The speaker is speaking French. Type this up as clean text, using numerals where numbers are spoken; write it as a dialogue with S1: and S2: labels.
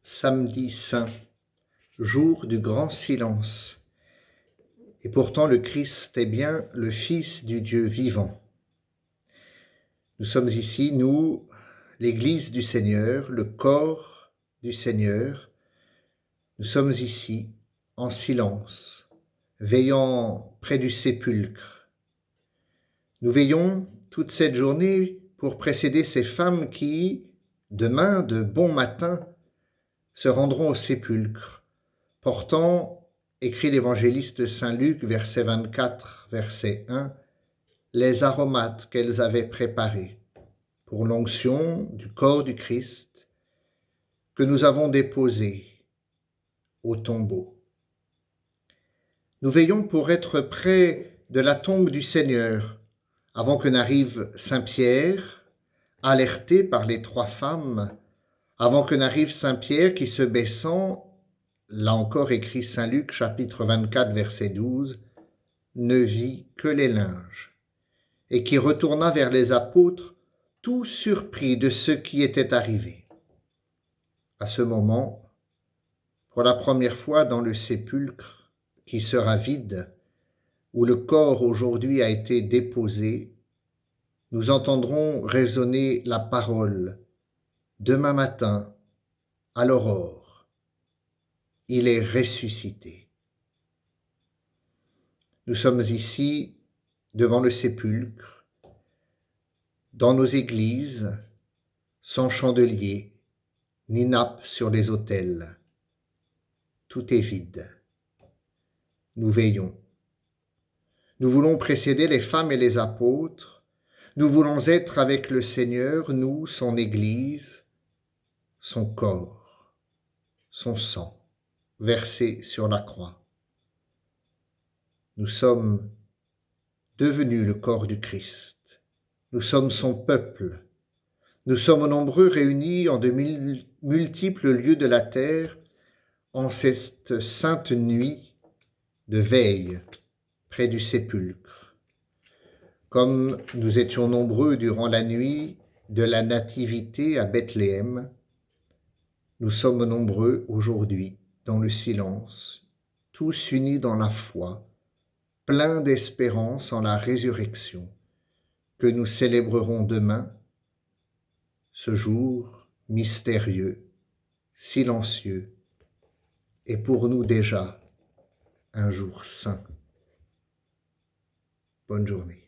S1: Samedi saint, jour du grand silence. Et pourtant le Christ est bien le Fils du Dieu vivant. Nous sommes ici, nous, l'Église du Seigneur, le corps du Seigneur. Nous sommes ici en silence, veillant près du sépulcre. Nous veillons toute cette journée pour précéder ces femmes qui, demain, de bon matin, se rendront au sépulcre, portant, écrit l'évangéliste Saint Luc, verset 24, verset 1, les aromates qu'elles avaient préparés pour l'onction du corps du Christ que nous avons déposé au tombeau. Nous veillons pour être près de la tombe du Seigneur avant que n'arrive Saint Pierre, alerté par les trois femmes, avant que n'arrive Saint Pierre qui, se baissant, là encore écrit Saint Luc chapitre 24 verset 12, ne vit que les linges, et qui retourna vers les apôtres tout surpris de ce qui était arrivé. À ce moment, pour la première fois dans le sépulcre qui sera vide, où le corps aujourd'hui a été déposé, nous entendrons résonner la parole. Demain matin, à l'aurore, il est ressuscité. Nous sommes ici devant le sépulcre, dans nos églises, sans chandelier, ni nappe sur les autels. Tout est vide. Nous veillons. Nous voulons précéder les femmes et les apôtres. Nous voulons être avec le Seigneur, nous, son Église, son corps, son sang, versé sur la croix. Nous sommes devenus le corps du Christ. Nous sommes son peuple. Nous sommes nombreux réunis en de multiples lieux de la terre en cette sainte nuit de veille près du sépulcre. Comme nous étions nombreux durant la nuit de la Nativité à Bethléem, nous sommes nombreux aujourd'hui dans le silence, tous unis dans la foi, pleins d'espérance en la résurrection, que nous célébrerons demain, ce jour mystérieux, silencieux, et pour nous déjà un jour saint. Bonne journée.